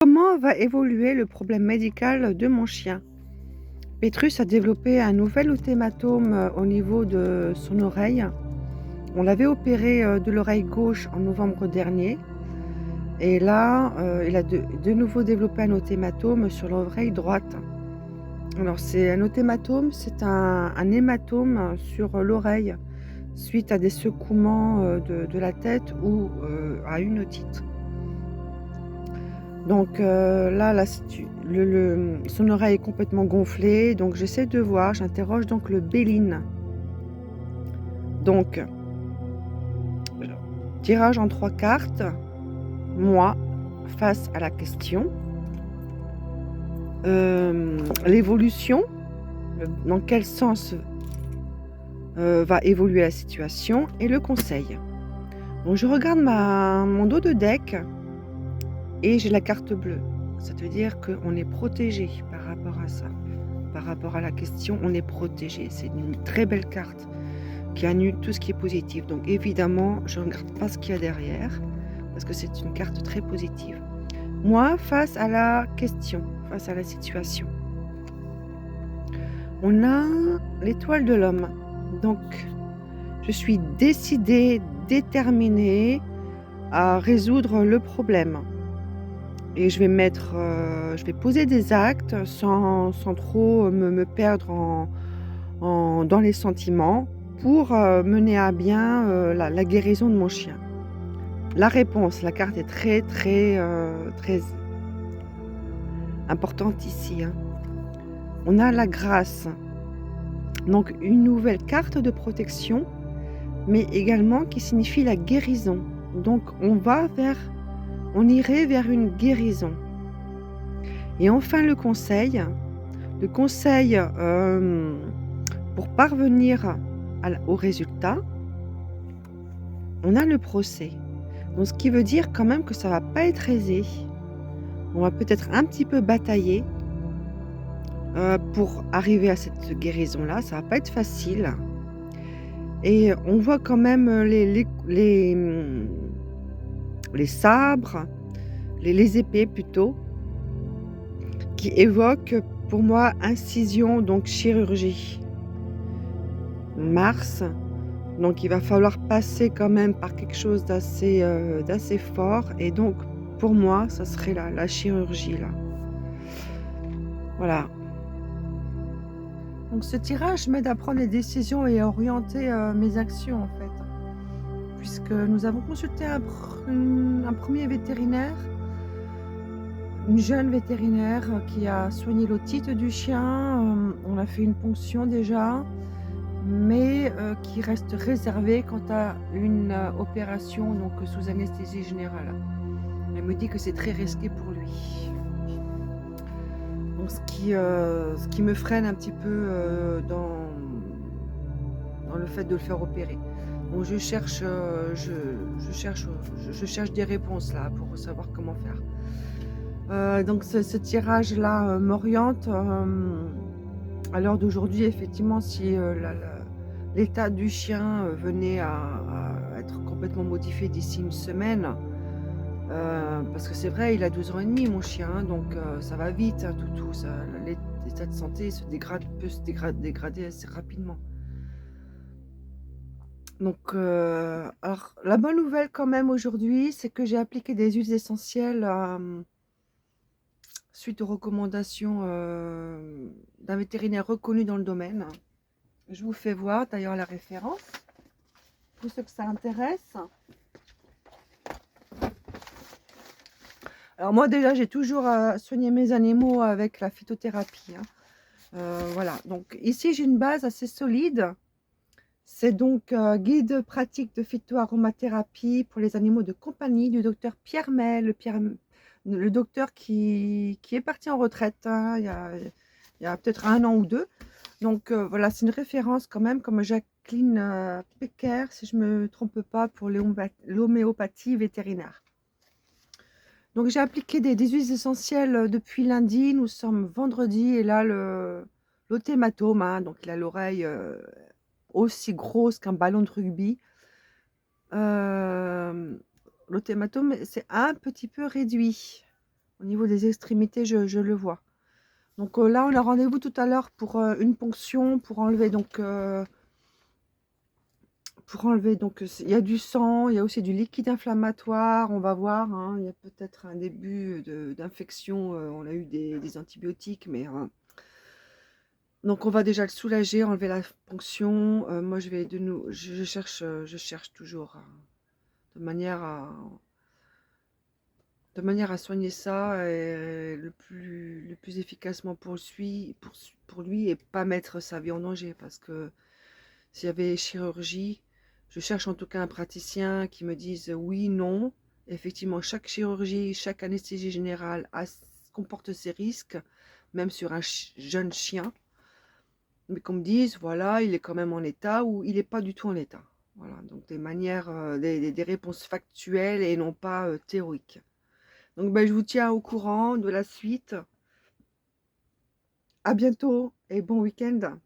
Comment va évoluer le problème médical de mon chien? Petrus a développé un nouvel hématome au niveau de son oreille. On l'avait opéré de l'oreille gauche en novembre dernier et là, il a de nouveau développé un autre hématome sur l'oreille droite. Alors c'est un autre hématome, c'est un hématome sur l'oreille suite à des secouements de la tête ou à une otite. Donc là, la situ son oreille est complètement gonflée, donc j'essaie de voir, j'interroge donc le Béline. Donc, tirage en 3 cartes, moi, face à la question, l'évolution, dans quel sens, va évoluer la situation et le conseil. Donc je regarde mon dos de deck et j'ai la carte bleue. Ça veut dire qu'on est protégé par rapport à ça. Par rapport à la question, on est protégé. C'est une très belle carte qui annule tout ce qui est positif. Donc évidemment, je ne regarde pas ce qu'il y a derrière parce que c'est une carte très positive. Moi, face à la question, face à la situation, on a l'étoile de l'homme. Donc, je suis décidée, déterminée à résoudre le problème. Et je vais poser des actes sans trop me perdre dans les sentiments pour mener à bien la guérison de mon chien. La réponse, la carte est très importante ici, hein. On a la grâce, donc une nouvelle carte de protection, mais également qui signifie la guérison. Donc on irait vers une guérison. Et enfin le conseil pour parvenir au résultat, on a le procès. Donc ce qui veut dire quand même que ça va pas être aisé. On va peut-être un petit peu batailler, pour arriver à cette guérison-là. Ça va pas être facile et on voit quand même, les sabres, les épées plutôt, qui évoquent pour moi incision, donc chirurgie. Mars, donc il va falloir passer quand même par quelque chose d'assez fort et donc pour moi, ça serait la chirurgie là. Voilà. Donc ce tirage m'aide à prendre des décisions et à orienter, mes actions en fait. Puisque nous avons consulté un 1er vétérinaire, une jeune vétérinaire qui a soigné l'otite du chien, on a fait une ponction déjà, mais qui reste réservée quant à une, opération donc sous anesthésie générale. Elle me dit que c'est très risqué pour lui. Donc ce qui me freine un petit peu, dans le fait de le faire opérer. Donc je cherche des réponses là pour savoir comment faire. Donc ce tirage-là, m'oriente, à l'heure d'aujourd'hui effectivement si, l'état du chien, venait à être complètement modifié d'ici une semaine, parce que c'est vrai, il a 12 ans et demi mon chien, hein, donc ça va vite, hein, toutou, l'état de santé peut se dégrader assez rapidement. Donc alors la bonne nouvelle quand même aujourd'hui, c'est que j'ai appliqué des huiles essentielles, suite aux recommandations, d'un vétérinaire reconnu dans le domaine. Je vous fais voir d'ailleurs la référence, pour ceux que ça intéresse. Alors moi déjà j'ai toujours, soigné mes animaux avec la phytothérapie, hein. Voilà, donc ici j'ai une base assez solide. C'est donc guide pratique de phytoaromathérapie pour les animaux de compagnie du docteur Pierre May, le docteur qui est parti en retraite, hein, il y a peut-être 1 an ou 2. Donc voilà, c'est une référence quand même comme Jacqueline Pecker, si je me trompe pas, pour l'homéopathie vétérinaire. Donc j'ai appliqué des huiles essentielles depuis lundi, nous sommes vendredi et là l'autre hématome, hein, donc il a l'oreille aussi grosse qu'un ballon de rugby. L'autre hématome c'est un petit peu réduit. Au niveau des extrémités, je le vois. Donc là, on a rendez-vous tout à l'heure pour une ponction, pour enlever donc il y a du sang, il y a aussi du liquide inflammatoire. On va voir, hein, il y a peut-être un début d'infection. On a eu des antibiotiques, mais donc on va déjà le soulager, enlever la ponction. Moi, je vais de nous, je cherche toujours de manière à soigner ça le plus efficacement pour lui et pas mettre sa vie en danger. Parce que s'il y avait chirurgie, je cherche en tout cas un praticien qui me dise oui, non. Effectivement, chaque chirurgie, chaque anesthésie générale comporte ses risques, même sur un jeune chien. Mais qu'on me dise, voilà, il est quand même en état ou il n'est pas du tout en état. Voilà, donc des manières, des réponses factuelles et non pas théoriques. Donc, ben, je vous tiens au courant de la suite. À bientôt et bon week-end.